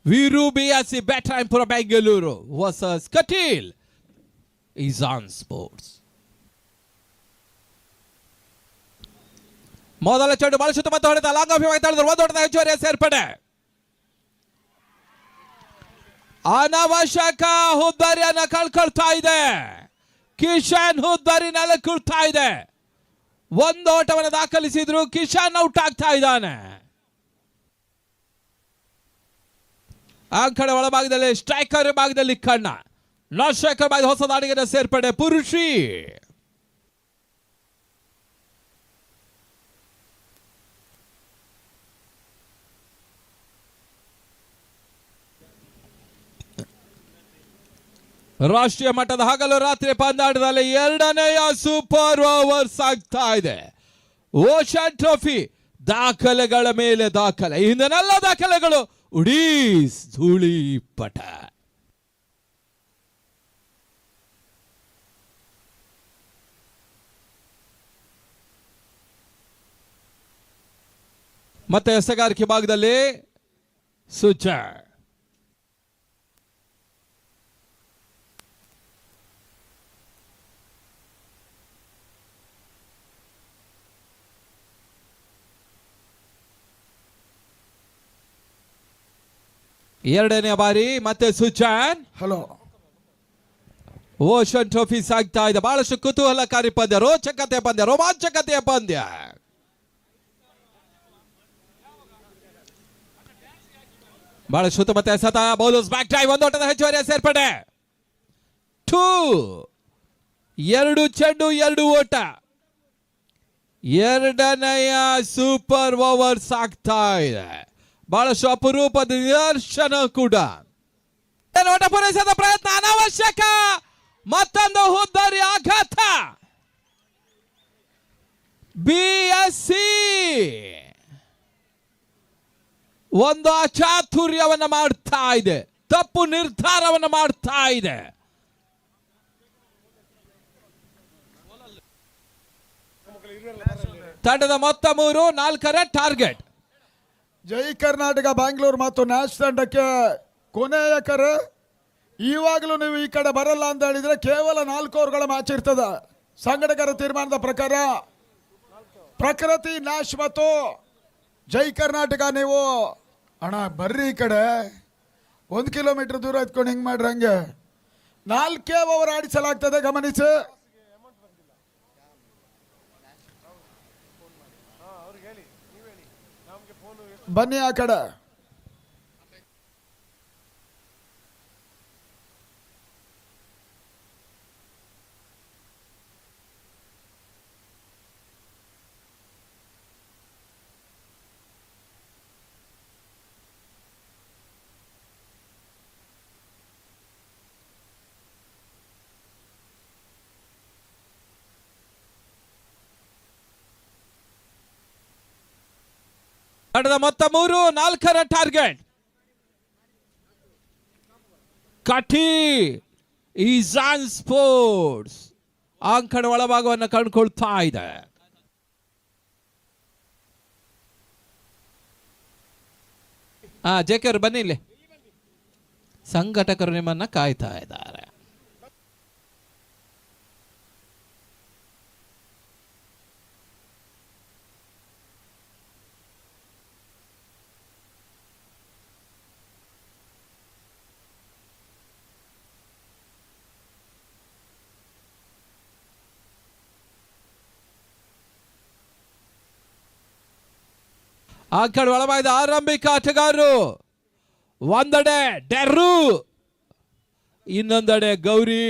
Viru BSC Bedtime for Bengaluru versus Katil Izan Sports. ಮೊದಲ ಚೆಂಡು ಬಹಳ ಸುತ್ತಮುತ್ತ ಹೊಡೆದ ಲಾಂಗ್ ಆಫ್ ಮಾಡಿದ್ರು ಒಂದು ಹೊಡೆದ ಹೆಚ್ಚುವರಿ ಸೇರ್ಪಡೆ ಅನಾವಶ್ಯಕ ಹುದ್ದಾರಿಯನ್ನ ಕಳ್ಕೊಳ್ತಾ ಇದೆ ಕಿಶನ್ ಹುದ್ದಾರಿ ನೆಲಕ್ಕುಳ್ತಾ ಇದೆ ಒಂದು ಓಟವನ್ನು ದಾಖಲಿಸಿದ್ರು ಕಿಶನ್ ಔಟ್ ಆಗ್ತಾ ಇದ್ದಾನೆ ಆ ಕಡೆ ಒಳಭಾಗದಲ್ಲಿ ಸ್ಟ್ರೈಕರ್ ಭಾಗದಲ್ಲಿ ಕಣ್ಣ ನಾನ್ ಸ್ಟ್ರೈಕರ್ ಭಾಗದ ಹೊಸ ದಾಳಿಗೆ ಸೇರ್ಪಡೆ ಪುರುಷಿ ರಾಷ್ಟ್ರೀಯ ಮಟ್ಟದ ಹಗಲು ರಾತ್ರಿ ಪಂದ್ಯಾಟದಲ್ಲಿ ಎರಡನೆಯ ಸೂಪರ್ ಓವರ್ಸ್ ಆಗ್ತಾ ಇದೆ ಓಷನ್ ಟ್ರೋಫಿ ದಾಖಲೆಗಳ ಮೇಲೆ ದಾಖಲೆ ಹಿಂದಿನೆಲ್ಲ ದಾಖಲೆಗಳು ಉಡೀಸ್ ಧೂಳಿಪಟ ಮತ್ತೆ ಎಸೆಗಾರಿಕೆ ಭಾಗದಲ್ಲಿ ಸುಚ ಎರಡನೇ ಬಾರಿ ಮತ್ತೆ ಸುಚಾನ್ ಹಲೋ ಓಷನ್ ಟ್ರೋಫಿ ಸಾಗ್ತಾ ಇದೆ ಬಹಳಷ್ಟು ಕುತೂಹಲಕಾರಿ ಪಂದ್ಯ ರೋಚಕತೆ ಪಂದ್ಯ ರೋಮಾಂಚಕತೆಯ ಪಂದ್ಯ ಬಹಳಷ್ಟು ಮತ್ತೆ ಸತ ಬೌಲರ್ಸ್ ಬ್ಯಾಕ್ ಡ್ರೈವ್ ಒಂದು ಓಟದ ಹೆಚ್ಚುವರಿಯ ಸೇರ್ಪಡೆ 2 ಎರಡು ಚೆಂಡು ಎರಡು ಓಟ ಎರಡನೆಯ ಸೂಪರ್ ಓವರ್ ಸಾಗ್ತಾ ಇದೆ ಬಹಳಷ್ಟು ಅಪರೂಪದ ನಿದರ್ಶನ ಕೂಡ ಓಟ ಪೂರೈಸದ ಪ್ರಯತ್ನ ಅನಾವಶ್ಯಕ ಮತ್ತೊಂದು ಹುದ್ದಾರಿ ಆಘಾತ ಬಿಎಸ್ಸಿ ಒಂದು ಅಚಾತುರ್ಯವನ್ನ ಮಾಡ್ತಾ ಇದೆ ತಪ್ಪು ನಿರ್ಧಾರವನ್ನು ಮಾಡ್ತಾ ಇದೆ ತಂಡದ ಮೊತ್ತ 3-4 ಟಾರ್ಗೆಟ್ ಜೈ ಕರ್ನಾಟಕ ಬ್ಯಾಂಗ್ಳೂರ್ ಮತ್ತು ನ್ಯಾಶ್ ತಂಡಕ್ಕೆ ಕೊನೆಯ ಕರೆ ಇವಾಗಲೂ ನೀವು ಈ ಕಡೆ ಬರಲ್ಲ ಅಂತ ಹೇಳಿದ್ರೆ ಕೇವಲ 4 ಓವರ್ಗಳ ಮ್ಯಾಚ್ ಇರ್ತದ ಸಂಘಟಕರ ತೀರ್ಮಾನದ ಪ್ರಕಾರ ಪ್ರಕೃತಿ ನ್ಯಾಶ್ ಮತ್ತು ಜೈ ಕರ್ನಾಟಕ ನೀವು ಅಣ್ಣ ಬರ್ರಿ ಈ ಕಡೆ 1 ಕಿಲೋಮೀಟರ್ ದೂರ ಎತ್ಕೊಂಡು ಹಿಂಗೆ ಮಾಡ್ರಿ ಹಂಗೆ 4 ಓವರ್ ಆಡಿಸಲಾಗ್ತದೆ ಗಮನಿಸಿ ಬನ್ನಿ ಆ ಕಡೆ ತಂಡದ ಮೊತ್ತ 3-4 ಟಾರ್ಗೆಟ್ ಕಠಿ ಇಜಾನ್ ಸ್ಪೋರ್ಟ್ಸ್ ಅಂಕಣ ಒಳಭಾಗವನ್ನು ಕಂಡುಕೊಳ್ತಾ ಇದೆ ಜೆಕೆ ಬನ್ನಿ ಇಲ್ಲಿ ಸಂಘಟಕರು ನಿಮ್ಮನ್ನ ಕಾಯ್ತಾ ಇದ್ದಾರೆ ಆ ಕಡೆ ಒಳಭಾಗದ ಆರಂಭಿಕ ಆಟಗಾರರು ಒಂದೆಡೆ ಡೆರ್ರು ಇನ್ನೊಂದೆಡೆ ಗೌರಿ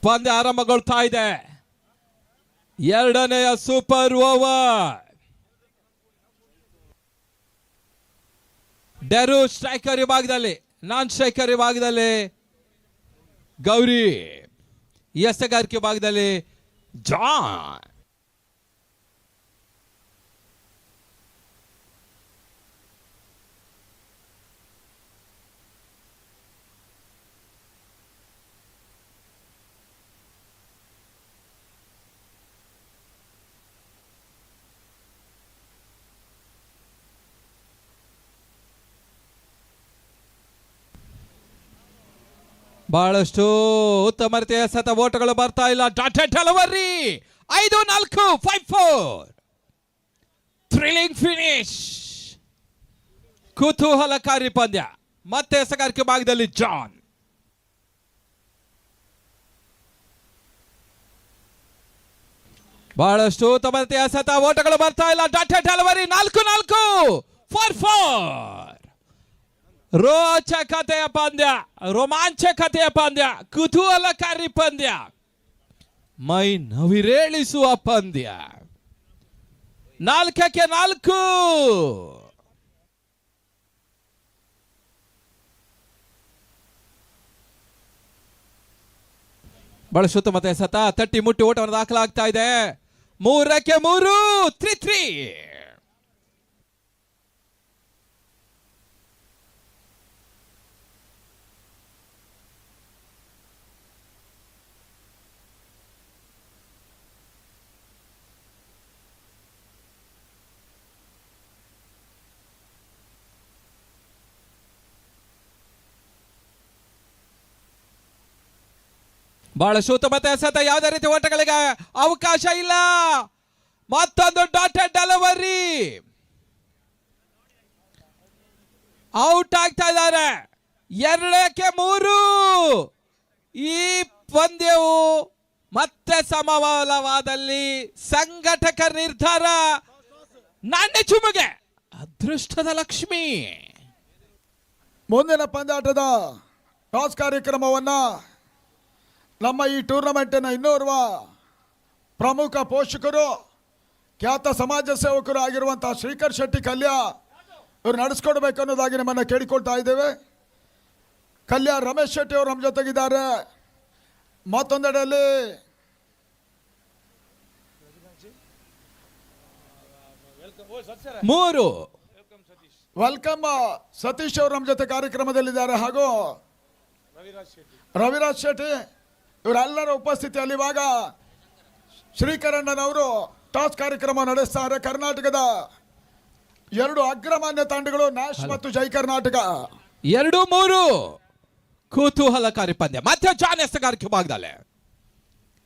ಪಂದ್ಯ ಆರಂಭಗೊಳ್ತಾ ಇದೆ. ಎರಡನೆಯ ಸೂಪರ್ ಓವರ್. ಡೆರು ಸ್ಟ್ರೈಕರ್ ವಿಭಾಗದಲ್ಲಿ, ನಾನ್ ಸ್ಟ್ರೈಕರ್ ವಿಭಾಗದಲ್ಲಿ ಗೌರಿ, ಎಸೆಗಾರಿಕೆ ವಿಭಾಗದಲ್ಲಿ ಜಾನ್. ಬಹಳಷ್ಟು ಉತ್ತಮ ರೀತಿಯ ಸತ ಓಟಗಳು ಬರ್ತಾ ಇಲ್ಲ. Dotted delivery 5-4 5-4 thrilling finish. ಕುತೂಹಲಕಾರಿ ಪಂದ್ಯ. ಮತ್ತೆ ಎಸೆಗಾರಿಕೆ ಭಾಗದಲ್ಲಿ ಜಾನ್. ಬಹಳಷ್ಟು ಉತ್ತಮ ರೀತಿಯ ಸತ ಓಟಗಳು ಬರ್ತಾ ಇಲ್ಲ. ಡಾಟೆಡ್ ಡೆಲಿವರಿ 4-4 4-4 ರೋಚಕತೆಯ ಪಂದ್ಯ, ರೋಮಾಂಚಕತೆಯ ಪಂದ್ಯ, ಕುತೂಹಲಕಾರಿ ಪಂದ್ಯ, ಮೈ ನವಿರೇಳಿಸುವ ಪಂದ್ಯ. 4-4 ಬಳಸುತ್ತ ಮತ್ತೆ ಸತ ತಟ್ಟಿ ಮುಟ್ಟಿ ಓಟವನ್ನು ದಾಖಲಾಗ್ತಾ ಇದೆ. 3-3 3-3. ಬಹಳ ಶೂತಮತೆ ಸತ, ಯಾವುದೇ ರೀತಿ ಓಟಗಳಿಗೆ ಅವಕಾಶ ಇಲ್ಲ. ಮತ್ತೊಂದು ಡಾಟೆಡ್ ಡೆಲಿವರಿ, ಔಟ್ ಆಗ್ತಾ ಇದ್ದಾರೆ. 2-3. ಈ ಪಂದ್ಯವು ಮತ್ತೆ ಸಮಬಲವಾದಲ್ಲಿ ಸಂಘಟಕರ ನಿರ್ಧಾರ. ನಾಣ್ಯ ಚುಮುಗೆ ಅದೃಷ್ಟದ ಲಕ್ಷ್ಮಿ. ಮುಂದಿನ ಪಂದ್ಯಾಟದ ಟಾಸ್ ಕಾರ್ಯಕ್ರಮವನ್ನ ನಮ್ಮ ಈ ಟೂರ್ನಮೆಂಟಿನ ಇನ್ನೋರ್ವ ಪ್ರಮುಖ ಪೋಷಕರು, ಖ್ಯಾತ ಸಮಾಜ ಸೇವಕರು ಆಗಿರುವಂತಹ ಶ್ರೀಕರ್ ಶೆಟ್ಟಿ ಕಲ್ಯ ಇವರು ನಡೆಸ್ಕೊಡ್ಬೇಕು ಅನ್ನೋದಾಗಿ ನಮ್ಮನ್ನು ಕೇಳಿಕೊಳ್ತಾ ಇದ್ದೇವೆ. ಕಲ್ಯ ರಮೇಶ್ ಶೆಟ್ಟಿ ಅವರು ನಮ್ಮ ಜೊತೆಗಿದ್ದಾರೆ. ಮತ್ತೊಂದೆಡೆಯಲ್ಲಿ ವೆಲ್ಕಮ್ ಸತೀಶ್ ಅವರು ನಮ್ಮ ಜೊತೆ ಕಾರ್ಯಕ್ರಮದಲ್ಲಿದ್ದಾರೆ. ಹಾಗೂ ರವಿರಾಜ್ ಶೆಟ್ಟಿ ಇವರೆಲ್ಲರ ಉಪಸ್ಥಿತಿಯಲ್ಲಿ ಇವಾಗ ಶ್ರೀಕರಣ್ಣನವರು ಟಾಸ್ ಕಾರ್ಯಕ್ರಮ ನಡೆಸ್ತಾರೆ. ಕರ್ನಾಟಕದ 2 ಅಗ್ರಮಾನ್ಯ ತಂಡಗಳು, ನ್ಯಾಶ್ ಮತ್ತು ಜೈ ಕರ್ನಾಟಕ. 2-3 ಕುತೂಹಲಕಾರಿ ಪಂದ್ಯ. ಮತ್ತೆ ಜಾನ್ ಎಸೆಗಾರಿಕೆ ಭಾಗದಲ್ಲಿ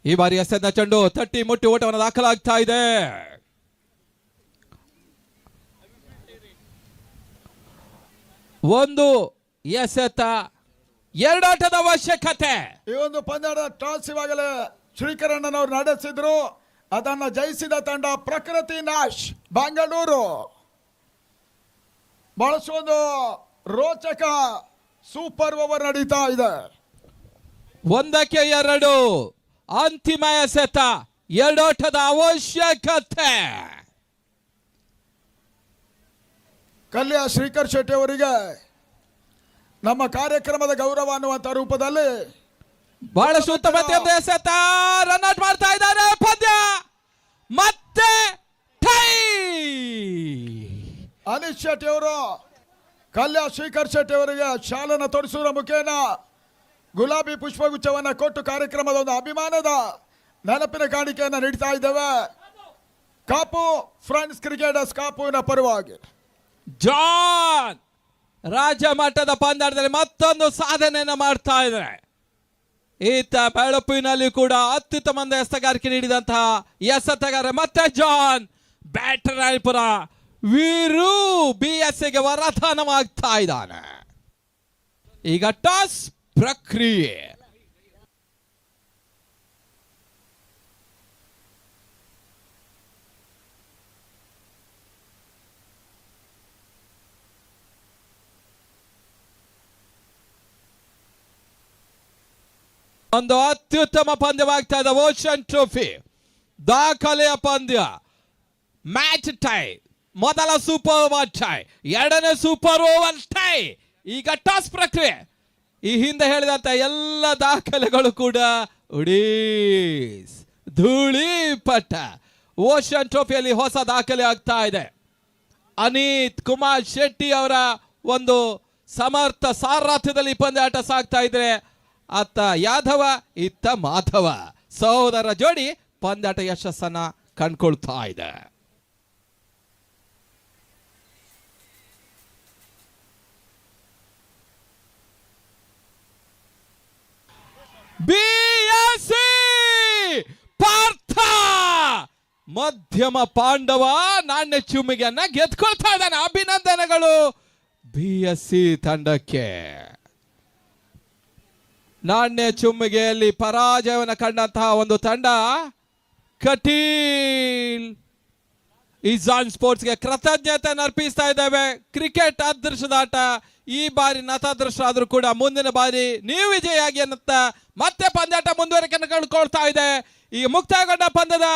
ಈ ಬಾರಿ ಎಸೆದ ಚೆಂಡು ತಟ್ಟಿ ಮುಟ್ಟಿ ಓಟವನ್ನು ದಾಖಲಾಗ್ತಾ ಇದೆ. ಒಂದು ಎಸೆತ, 2 ಆಟದ ಅವಶ್ಯಕತೆ. ಈ ಒಂದು ಪಂದ್ಯದ ಟಾಸ್ ಇವಾಗಲೇ ಶ್ರೀಕರಣ್ಣನವರು ನಡೆಸಿದ್ರು. ಅದನ್ನು ಜಯಿಸಿದ ತಂಡ ಪ್ರಕೃತಿ ನ್ಯಾಶ್ ಬೆಂಗಳೂರು. ಬಹಳಷ್ಟು ರೋಚಕ ಸೂಪರ್ ಓವರ್ ನಡೀತಾ ಇದೆ. 1-2 ಅಂತಿಮ ಎಸೆತ, 2 ಆಟದ ಅವಶ್ಯಕತೆ. ಕಲ್ಯ ಶ್ರೀಕರ್ ಶೆಟ್ಟಿ ಅವರಿಗೆ ನಮ್ಮ ಕಾರ್ಯಕ್ರಮದ ಗೌರವ ಅನ್ನುವಂತ ರೂಪದಲ್ಲಿ ಬಹಳಷ್ಟು ಉತ್ತಮ ಎಸೆತ, ರನ್ ಔಟ್ ಮಾಡ್ತಾ ಇದ್ದಾರೆ. ಪಂದ್ಯ ಮತ್ತೆ ಟೈ. ಅನಿಶ್ ಶೆಟ್ಟಿ ಅವರು ಕಲ್ಯ ಶ್ರೀಕರ್ ಶೆಟ್ಟಿ ಅವರಿಗೆ ಶಾಲನ ತೊಡಿಸುವ ಮುಖೇನ ಗುಲಾಬಿ ಪುಷ್ಪಗುಚ್ಛವನ್ನು ಕೊಟ್ಟು ಕಾರ್ಯಕ್ರಮದ ಒಂದು ಅಭಿಮಾನದ ನೆನಪಿನ ಕಾಣಿಕೆಯನ್ನು ನೀಡ್ತಾ ಇದ್ದೇವೆ. ಕಾಪು ಫ್ರೆಂಡ್ಸ್ ಕ್ರಿಕೆಟರ್ಸ್ ಕಾಪುವಿನ ಪರವಾಗಿ ಜಾನ್ ರಾಜ್ಯ ಮಟ್ಟದ ಪಂದ್ಯದಲ್ಲಿ ಮತ್ತೊಂದು ಸಾಧನೆಯನ್ನು ಮಾಡ್ತಾ ಇದ್ದಾರೆ. ಈತ ಬೆಳಪಿನಲ್ಲಿ ಕೂಡ ಅತ್ಯುತ್ತಮ ಎಸೆಗಾರಿಕೆ ನೀಡಿದಂತಹ ಎಸೆತಗಾರ ಮತ್ತೆ ಜಾನ್. ಬ್ಯಾಟರ್ ರಾಯಪುರ ವೀರು BSCಗೆ ವರದಾನವಾಗ್ತಾ ಇದ್ದಾನೆ. ಈಗ ಟಾಸ್ ಪ್ರಕ್ರಿಯೆ. ಒಂದು ಅತ್ಯುತ್ತಮ ಪಂದ್ಯವಾಗ್ತಾ ಇದೆ ಓಷನ್ ಟ್ರೋಫಿ ದಾಖಲೆಯ ಪಂದ್ಯ. ಮ್ಯಾಚ್ ಟೈ, ಮೊದಲ ಸೂಪರ್ ಓವರ್ ಟೈ, ಎರಡನೇ ಸೂಪರ್ ಓವರ್ ಟೈ. ಈಗ ಟಾಸ್ ಪ್ರಕ್ರಿಯೆ. ಈ ಹಿಂದೆ ಹೇಳಿದಂತ ಎಲ್ಲ ದಾಖಲೆಗಳು ಕೂಡ ಉಡೀಸ್ ಧೂಳಿಪಟ. ಓಷನ್ ಟ್ರೋಫಿಯಲ್ಲಿ ಹೊಸ ದಾಖಲೆ ಆಗ್ತಾ ಇದೆ. ಅನೀತ್ ಕುಮಾರ್ ಶೆಟ್ಟಿ ಅವರ ಒಂದು ಸಮರ್ಥ ಸಾರಥ್ಯದಲ್ಲಿ ಪಂದ್ಯಾಟ ಸಾಗ್ತಾ ಇದ್ರೆ ಅತ್ತ ಯಾದವ ಇತ್ತ ಮಾಧವ ಸಹೋದರ ಜೋಡಿ ಪಂದ್ಯಾಟ ಯಶಸ್ಸನ್ನ ಕಂಡ್ಕೊಳ್ತಾ ಇದೆ. ಬಿಎಸ್ಸಿ ಪಾರ್ಥ ಮಧ್ಯಮ ಪಾಂಡವ ನಾಣ್ಯ ಚಿಮ್ಮಿಗೆಯನ್ನ ಗೆದ್ಕೊಳ್ತಾ ಇದ್ದಾನೆ. ಅಭಿನಂದನೆಗಳು ಬಿಎಸ್ಸಿ ತಂಡಕ್ಕೆ. ನಾಣ್ಯ ಚುಮ್ಮಿಗೆಯಲ್ಲಿ ಪರಾಜಯವನ್ನು ಕಂಡಂತಹ ಒಂದು ತಂಡ ಕಟೀಲ್ ಇಜಾನ್ ಸ್ಪೋರ್ಟ್ಸ್ಗೆ ಕೃತಜ್ಞತೆ ಅರ್ಪಿಸ್ತಾ ಇದ್ದೇವೆ. ಕ್ರಿಕೆಟ್ ಅದೃಷ್ಟದ ಆಟ. ಈ ಬಾರಿ ನತಾದೃಷ್ಟ ಕೂಡ ಮುಂದಿನ ಬಾರಿ ನೀವು ವಿಜಯಿಯಾಗಿ ಅನ್ನುತ್ತಾ ಮತ್ತೆ ಪಂದ್ಯಾಟ ಮುಂದುವರಿಕೆ ಕಂಡುಕೊಳ್ತಾ ಇದೆ. ಈಗ ಮುಕ್ತಾಯಗೊಂಡ ಪಂದ್ಯದ